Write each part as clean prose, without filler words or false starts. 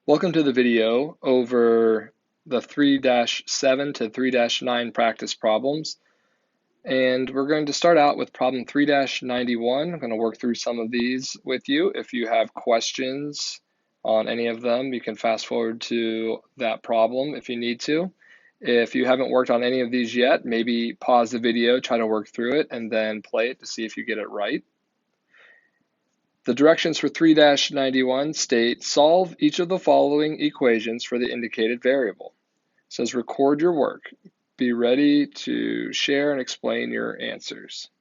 Welcome to the video over the 3-7 to 3-9 practice problems. And we're going to start out with problem 3-91. I'm going to work through some of these with you. If you have questions on any of them, you can fast forward to that problem if you need to. If you haven't worked on any of these yet, maybe pause the video, try to work through it, and then play it to see if you get it right. The directions for 3-91 state, solve each of the following equations for the indicated variable. It says record your work. Be ready to share and explain your answers.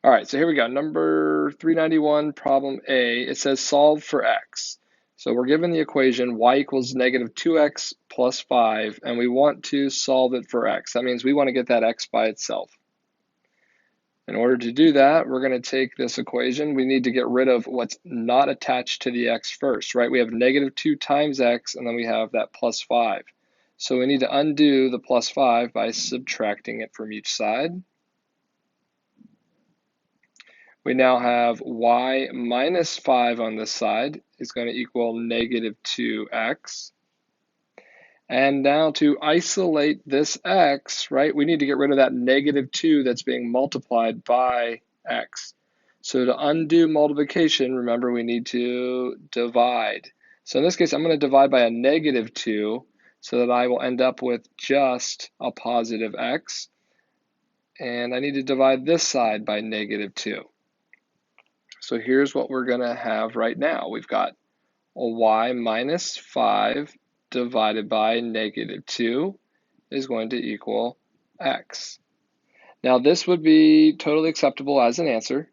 All right, so here we go. Number 391, problem A, it says solve for x. So we're given the equation y equals negative 2x plus 5, and we want to solve it for x. That means we want to get that x by itself. In order to do that, we're going to take this equation. We need to get rid of what's not attached to the x first, right? We have negative 2 times x, and then we have that plus 5. So we need to undo the plus 5 by subtracting it from each side. We now have y minus 5 on this side is going to equal negative 2x. And now to isolate this x, right, we need to get rid of that negative 2 that's being multiplied by x. So to undo multiplication, remember we need to divide. So in this case, I'm going to divide by a negative 2 so that I will end up with just a positive x. And I need to divide this side by negative 2. So here's what we're going to have right now. We've got a y minus 5 divided by negative 2 is going to equal x. Now this would be totally acceptable as an answer.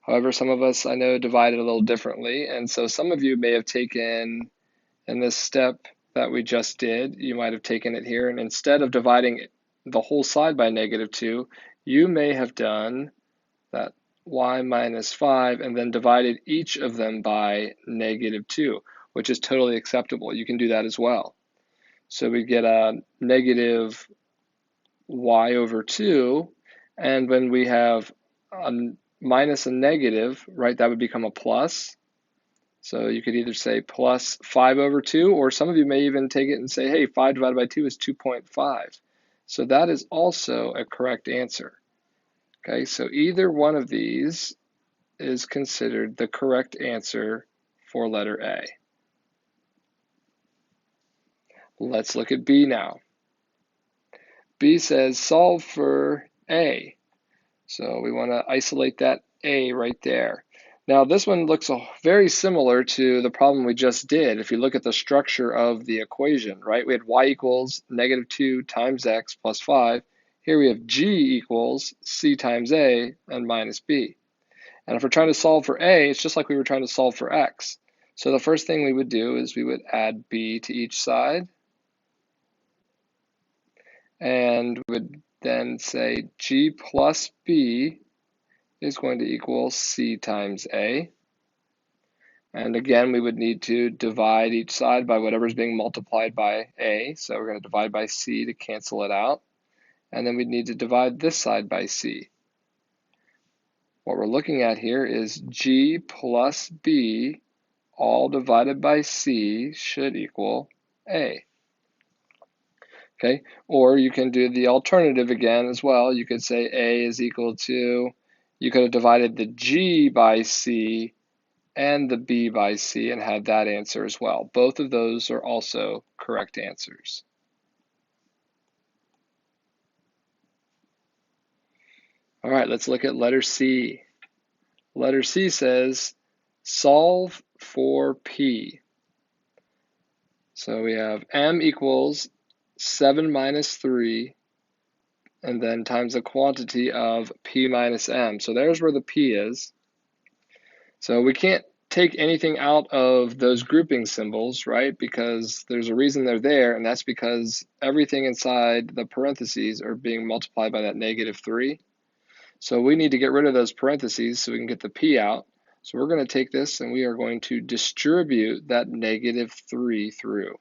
However, some of us I know divide it a little differently, and so some of you may have taken in this step that we just did, you might have taken it here, and instead of dividing the whole side by negative 2, you may have done that y minus 5 and then divided each of them by negative 2, which is totally acceptable. You can do that as well. So we get a negative y over 2, and when we have a minus a negative, right, that would become a plus. So you could either say plus 5 over 2, or some of you may even take it and say, hey, 5 divided by 2 is 2.5. So that is also a correct answer. Okay, so either one of these is considered the correct answer for letter A. Let's look at B now. B says solve for A. So we want to isolate that A right there. Now this one looks very similar to the problem we just did. If you look at the structure of the equation, right? We had y equals negative 2 times x plus 5. Here we have g equals c times a and minus b. And if we're trying to solve for a, it's just like we were trying to solve for x. So the first thing we would do is we would add b to each side. And we would then say g plus b is going to equal c times a. And again, we would need to divide each side by whatever is being multiplied by a. So we're going to divide by c to cancel it out. And then we'd need to divide this side by c. What we're looking at here is g plus b all divided by c should equal a. Okay, or you can do the alternative again as well. You could say a is equal to, you could have divided the g by c and the b by c and had that answer as well. Both of those are also correct answers. All right, let's look at letter C. Letter C says solve for P. So we have m equals 7 minus 3 and then times the quantity of P minus m. So there's where the P is. So we can't take anything out of those grouping symbols, right? Because there's a reason they're there, and that's because everything inside the parentheses are being multiplied by that negative 3. So we need to get rid of those parentheses so we can get the P out. So we're going to take this and we are going to distribute that negative 3 through.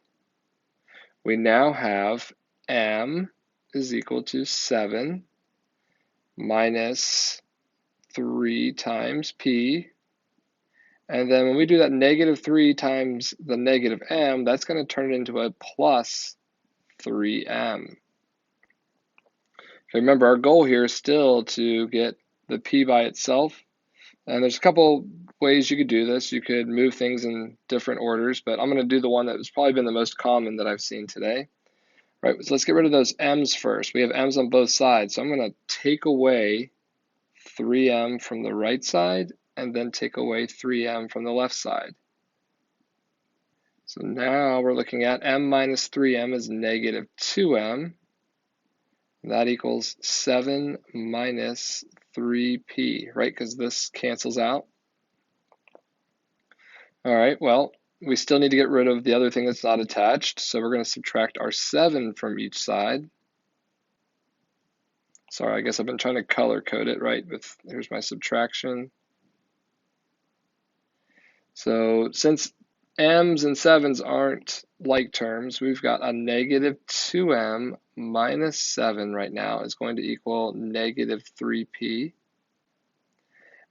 We now have m is equal to 7 minus 3 times P. And then when we do that negative 3 times the negative m, that's going to turn it into a plus 3m. Remember, our goal here is still to get the p by itself. And there's a couple ways you could do this. You could move things in different orders, but I'm going to do the one that has probably been the most common that I've seen today. Right, so let's get rid of those m's first. We have m's on both sides, so I'm going to take away 3m from the right side and then take away 3m from the left side. So now we're looking at m minus 3m is negative 2m. That equals 7 minus 3p, right? Because this cancels out. All right, well, we still need to get rid of the other thing that's not attached. So we're going to subtract our 7 from each side. Sorry, I guess I've been trying to color code it, right? Here's my subtraction. So since m's and 7's aren't like terms, we've got a negative 2m minus 7 right now is going to equal negative 3p.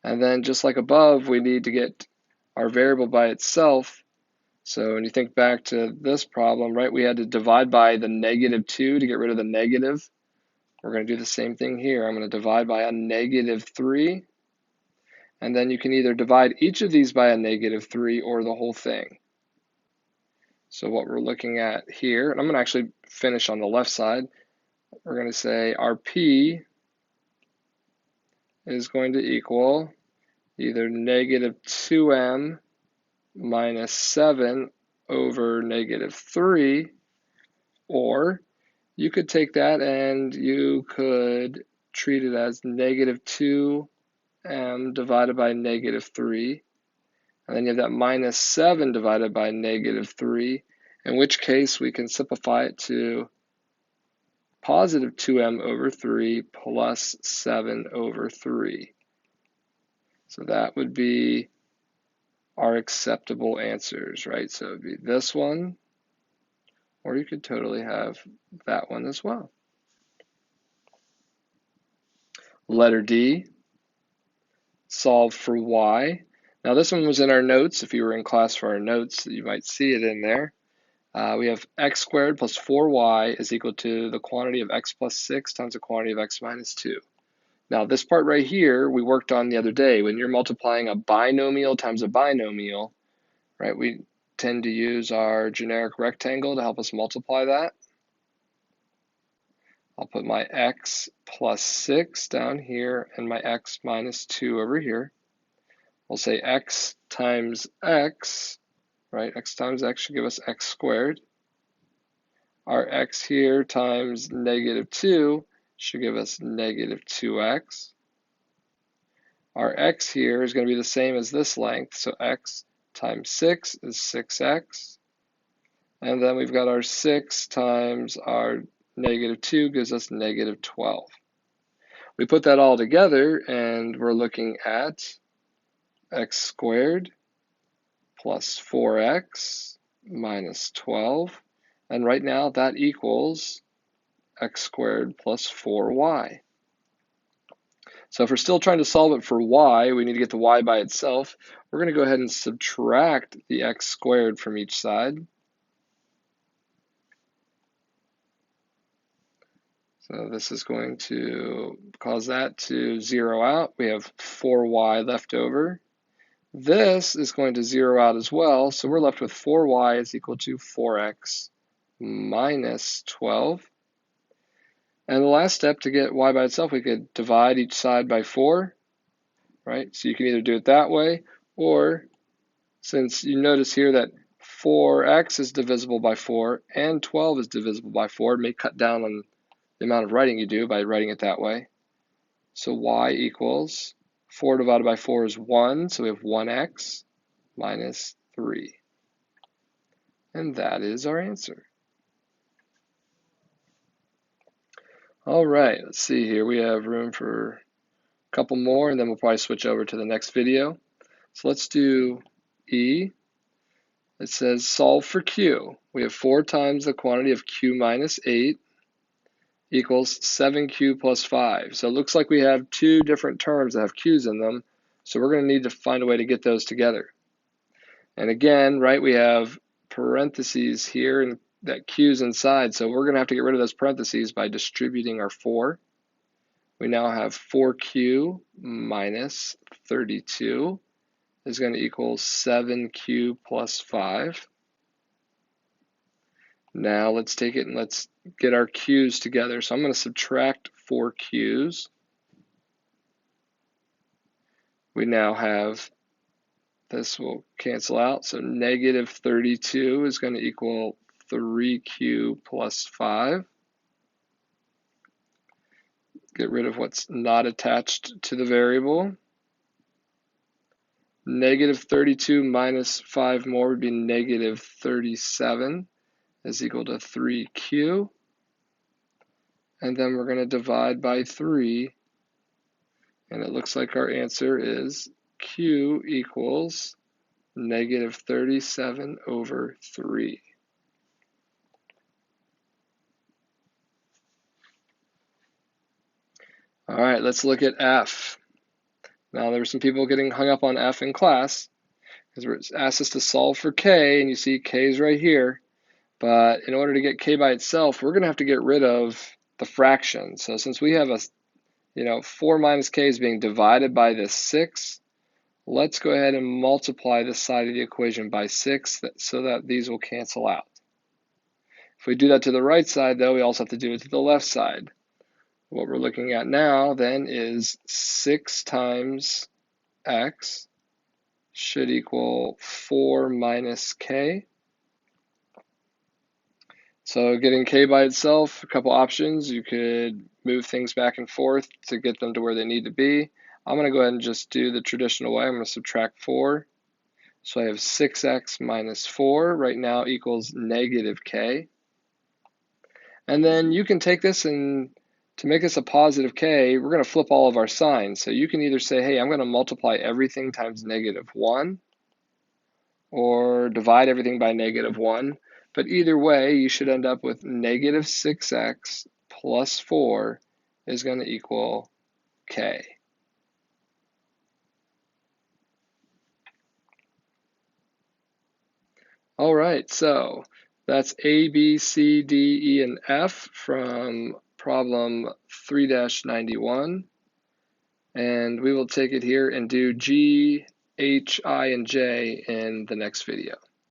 And then just like above, we need to get our variable by itself. So when you think back to this problem, right, we had to divide by the negative 2 to get rid of the negative. We're going to do the same thing here. I'm going to divide by a negative 3. And then you can either divide each of these by a negative 3 or the whole thing. So what we're looking at here, and I'm going to actually finish on the left side. We're going to say our p is going to equal either negative 2m minus 7 over negative 3, or you could take that and you could treat it as negative 2m divided by negative 3. And then you have that minus 7 divided by negative 3, in which case we can simplify it to positive 2m over 3 plus 7 over 3. So that would be our acceptable answers, right? So it would be this one, or you could totally have that one as well. Letter D, solve for y. Now this one was in our notes. If you were in class for our notes, you might see it in there. We have x squared plus 4y is equal to the quantity of x plus 6 times the quantity of x minus 2. Now this part right here we worked on the other day. When you're multiplying a binomial times a binomial, right, we tend to use our generic rectangle to help us multiply that. I'll put my x plus 6 down here and my x minus 2 over here. We'll say x times x, right? X times x should give us x squared. Our x here times negative 2 should give us negative 2x. Our x here is going to be the same as this length, so x times 6 is 6x. And then we've got our 6 times our negative 2 gives us negative 12. We put that all together and we're looking at x squared plus 4x minus 12. And right now that equals x squared plus 4y. So if we're still trying to solve it for y, we need to get the y by itself. We're going to go ahead and subtract the x squared from each side. So this is going to cause that to zero out. We have 4y left over. This is going to zero out as well, so we're left with 4y is equal to 4x minus 12. And the last step, to get y by itself, we could divide each side by 4, right? So you can either do it that way, or since you notice here that 4x is divisible by 4 and 12 is divisible by 4, it may cut down on the amount of writing you do by writing it that way. So y equals 4 divided by 4 is 1, so we have 1x minus 3. And that is our answer. All right, let's see here. We have room for a couple more, and then we'll probably switch over to the next video. So let's do E. It says solve for Q. We have 4 times the quantity of Q minus 8 equals 7Q plus 5. So it looks like we have two different terms that have Q's in them. So we're going to need to find a way to get those together. And again, right, we have parentheses here and that q's inside, so we're going to have to get rid of those parentheses by distributing our 4. We now have 4q minus 32 is going to equal 7q plus 5. Now let's take it and let's get our q's together. So I'm going to subtract 4q's. We now have, this will cancel out, so negative 32 is going to equal 3q plus 5. Get rid of what's not attached to the variable. Negative 32 minus 5 more would be negative 37 is equal to 3q. And then we're going to divide by 3. And it looks like our answer is q equals negative 37 over 3. All right, let's look at f. Now, there were some people getting hung up on f in class because it asked us to solve for k, and you see k is right here. But in order to get k by itself, we're going to have to get rid of the fraction. So since we have 4 minus k is being divided by this 6, let's go ahead and multiply this side of the equation by 6 so that these will cancel out. If we do that to the right side, though, we also have to do it to the left side. What we're looking at now, then, is 6 times x should equal 4 minus k. So getting k by itself, a couple options. You could move things back and forth to get them to where they need to be. I'm going to go ahead and just do the traditional way. I'm going to subtract 4. So I have 6x minus 4 right now equals negative k. And then you can take this and to make this a positive k, we're going to flip all of our signs. So you can either say, hey, I'm going to multiply everything times negative 1 or divide everything by negative 1. But either way, you should end up with negative 6x plus 4 is going to equal k. All right, so that's A, B, C, D, E, and F from problem 3-91. And we will take it here and do G, H, I, and J in the next video.